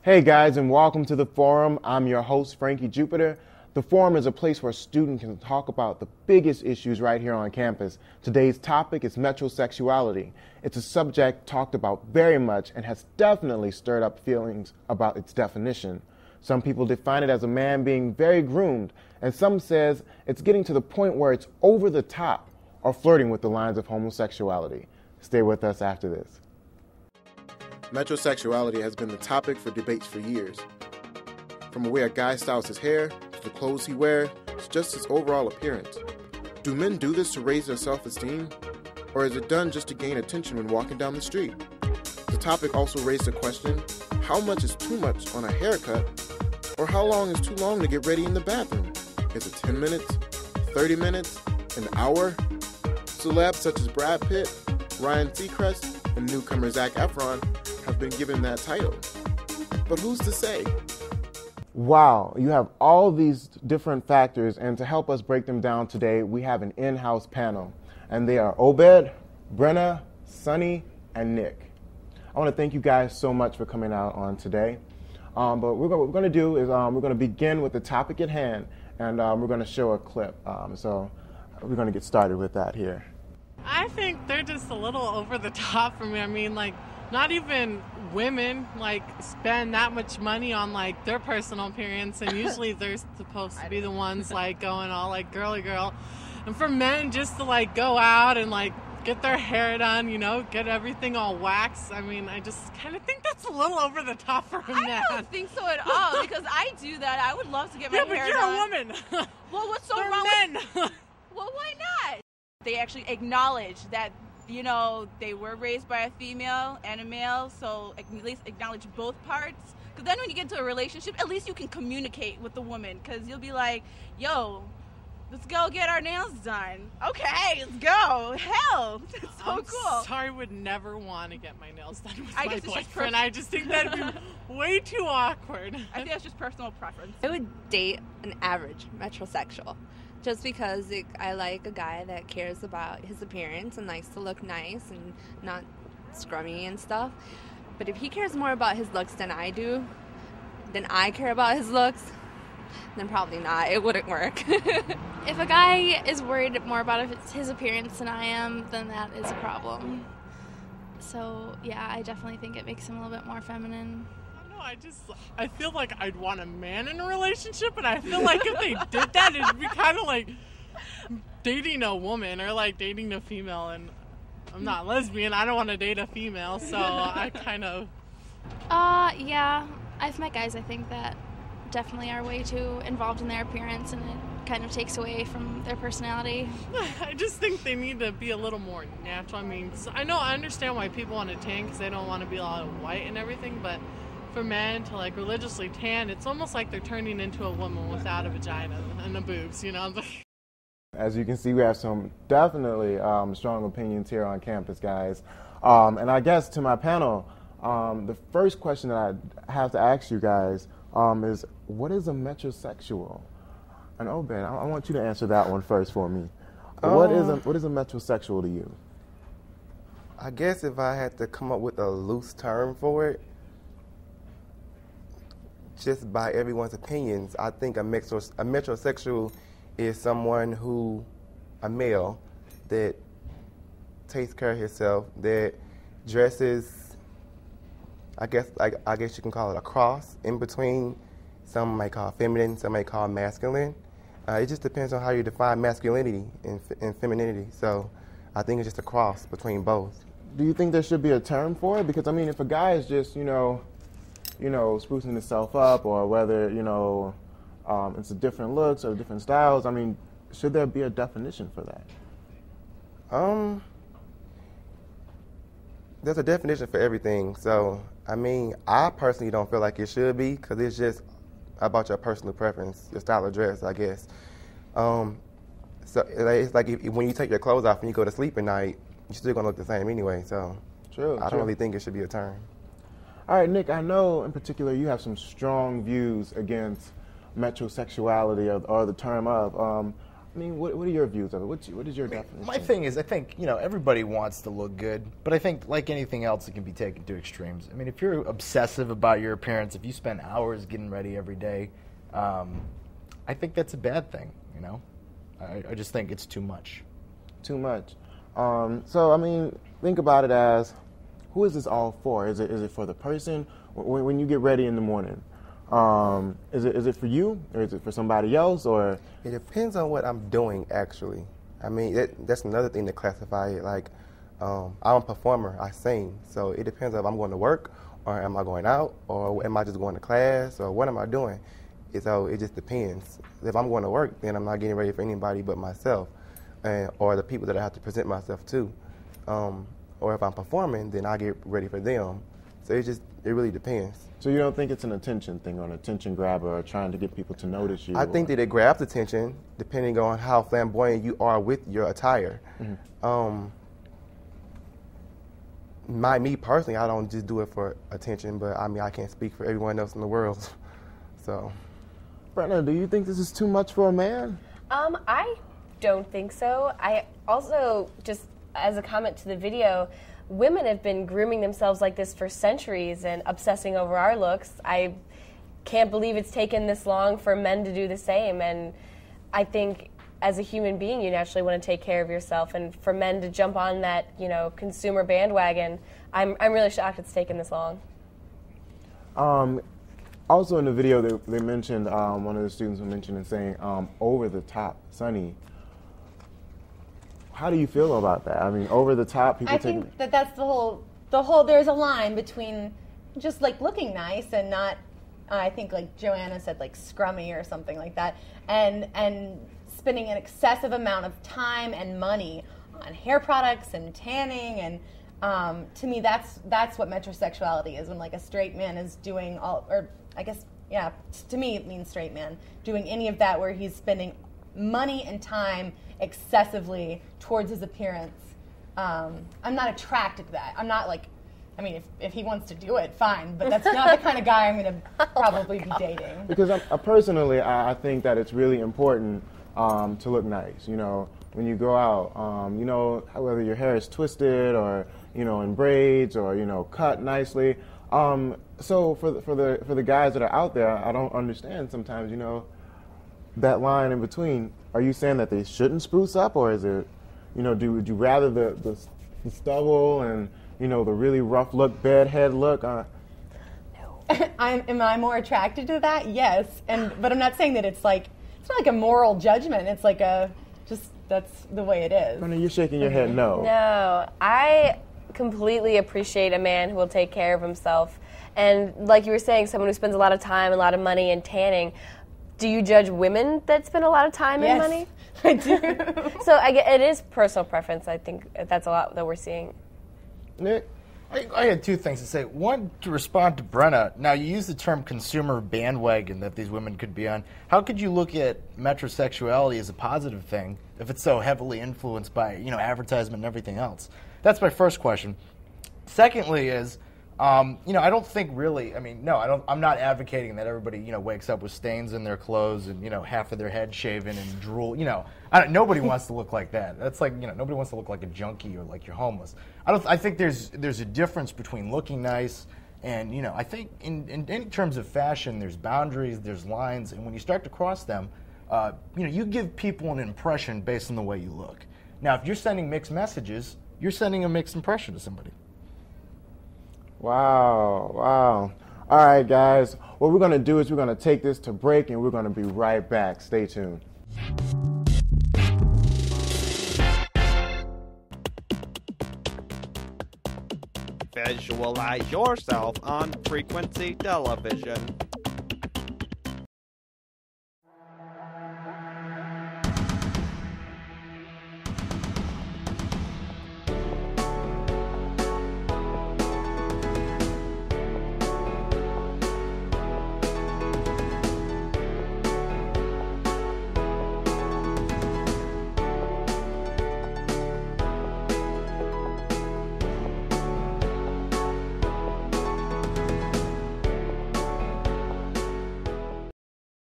Hey guys, and welcome to the forum. I'm your host, Frankie Jupiter. The forum is a place where students can talk about the biggest issues right here on campus. Today's topic is metrosexuality. It's a subject talked about very much and has definitely stirred up feelings about its definition. Some people define it as a man being very groomed, and some says it's getting to the point where it's over the top or flirting with the lines of homosexuality. Stay with us after this. Metrosexuality has been the topic for debates for years. From the way a guy styles his hair, to the clothes he wears, to just his overall appearance. Do men do this to raise their self-esteem? Or is it done just to gain attention when walking down the street? The topic also raised the question, how much is too much on a haircut? Or how long is too long to get ready in the bathroom? Is it 10 minutes, 30 minutes, an hour? Celebs such as Brad Pitt, Ryan Seacrest, and newcomer Zac Efron have been given that title. But who's to say? Wow, you have all these different factors, and to help us break them down today, we have an in-house panel. And they are Obed, Brenna, Sonny, and Nick. I want to thank you guys so much for coming out on today. But what we're going to do is we're going to begin with the topic at hand, and we're going to show a clip. So we're going to get started with that here. I think they're just a little over the top for me. I mean, like, not even women, like, spend that much money on, like, their personal appearance, and usually they're supposed to be the ones, like, going all, like, girly girl. And for men just to, like, go out and, like, get their hair done, you know, get everything all waxed. I mean, I just kind of think that's a little over the top for a man. I don't think so at all, because I do that. I would love to get my hair done. Yeah, but you're a woman. Well, what's so they're wrong men. with... Well, why not? They actually acknowledge that, you know, they were raised by a female and a male, so at least acknowledge both parts. Because then when you get into a relationship, at least you can communicate with the woman, because you'll be like, yo, let's go get our nails done. Okay, let's go. Hell, it's so cool. Sorry, would never want to get my nails done with my boyfriend. I just think that'd be way too awkward. I think that's just personal preference. I would date an average metrosexual. Just because I like a guy that cares about his appearance and likes to look nice and not scrummy and stuff. But if he cares more about his looks than I do, than I care about his looks, then probably not. It wouldn't work. If a guy is worried more about his appearance than I am, then that is a problem. So, yeah, I definitely think it makes him a little bit more feminine. I feel like I'd want a man in a relationship, and I feel like if they did that, it'd be kind of like dating a woman or like dating a female, and I'm not lesbian. I don't want to date a female, so I kind of... Yeah. I've met guys, I think, that definitely are way too involved in their appearance, and it kind of takes away from their personality. I just think they need to be a little more natural. I mean, I understand why people want to tan because they don't want to be all white and everything, but for men to like religiously tan, it's almost like they're turning into a woman without a vagina and the boobs, you know? As you can see, we have some definitely strong opinions here on campus, guys. And I guess to my panel, the first question that I have to ask you guys is, what is a metrosexual? And Obed, I want you to answer that one first for me. What is a metrosexual to you? I guess if I had to come up with a loose term for it, just by everyone's opinions, I think a metrosexual is someone who, a male, that takes care of himself, that dresses, I guess you can call it a cross in between. Some might call it feminine, some might call it masculine. It just depends on how you define masculinity and femininity. So I think it's just a cross between both. Do you think there should be a term for it? Because I mean, if a guy is just, sprucing himself up, or whether, it's a different looks or different styles, I mean, should there be a definition for that? There's a definition for everything. So, I mean, I personally don't feel like it should be, because it's just about your personal preference, your style of dress, I guess. So it's like when you take your clothes off and you go to sleep at night, you're still going to look the same anyway. So I don't really think it should be a term. All right, Nick, I know in particular you have some strong views against metrosexuality or the term of. I mean, what are your views of it? What is your definition? My thing is, I think, everybody wants to look good, but I think, like anything else, it can be taken to extremes. I mean, if you're obsessive about your appearance, if you spend hours getting ready every day, I think that's a bad thing, I just think it's too much. Too much. So, I mean, think about it as, who is this all for? Is it for the person? When you get ready in the morning, is it for you, or is it for somebody else, or? It depends on what I'm doing, actually. I mean, that's another thing to classify it. Like, I'm a performer. I sing. So it depends if I'm going to work, or am I going out, or am I just going to class, or what am I doing? So it just depends. If I'm going to work, then I'm not getting ready for anybody but myself, or the people that I have to present myself to. Or if I'm performing, then I get ready for them. So it really depends. So you don't think it's an attention thing, or an attention grabber, or trying to get people to notice you? I think that it grabs attention depending on how flamboyant you are with your attire. Mm-hmm. Me personally, I don't just do it for attention, but I mean, I can't speak for everyone else in the world. So, Brenna, do you think this is too much for a man? I don't think so. I also, just as a comment to the video, women have been grooming themselves like this for centuries and obsessing over our looks. I can't believe it's taken this long for men to do the same. And I think as a human being, you naturally want to take care of yourself. And for men to jump on that, consumer bandwagon, I'm really shocked it's taken this long. Also in the video, they mentioned, one of the students was mentioning saying, over the top, Sunny. How do you feel about that? I mean, over the top, people taking... I think that's the whole, there's a line between just like looking nice and not, I think like Joanna said, like scrummy or something like that, and spending an excessive amount of time and money on hair products and tanning, and to me that's what metrosexuality is, when like a straight man is doing all, or I guess, yeah, to me it means straight man, doing any of that where he's spending money and time excessively towards his appearance. I'm not attracted to that. I'm not like, I mean, if he wants to do it, fine, but that's not the kind of guy I'm going to probably be dating. Because personally, I think that it's really important to look nice, when you go out, whether your hair is twisted or, in braids or, cut nicely. So for the guys that are out there, I don't understand sometimes, that line in between. Are you saying that they shouldn't spruce up, or is it, would you rather the stubble and, the really rough look, bedhead look? No. Am I more attracted to that? Yes, but I'm not saying that it's not like a moral judgment. It's like that's the way it is. Brenda, you're shaking your head no. No, I completely appreciate a man who will take care of himself. And like you were saying, someone who spends a lot of time, a lot of money in tanning. Do you judge women that spend a lot of time and money? I do. So it is personal preference. I think that's a lot that we're seeing. Nick? I had two things to say. One, to respond to Brenna. Now, you use the term consumer bandwagon that these women could be on. How could you look at metrosexuality as a positive thing if it's so heavily influenced by, advertisement and everything else? That's my first question. Secondly is, I don't think really, I'm not advocating that everybody, wakes up with stains in their clothes and, half of their head shaven and drool. Nobody wants to look like that. That's like, nobody wants to look like a junkie or like you're homeless. I think there's a difference between looking nice and, I think in terms of fashion, there's boundaries, there's lines, and when you start to cross them, you give people an impression based on the way you look. Now, if you're sending mixed messages, you're sending a mixed impression to somebody. Wow. All right, guys. What we're going to do is we're going to take this to break, and we're going to be right back. Stay tuned. Visualize yourself on Frequency Television.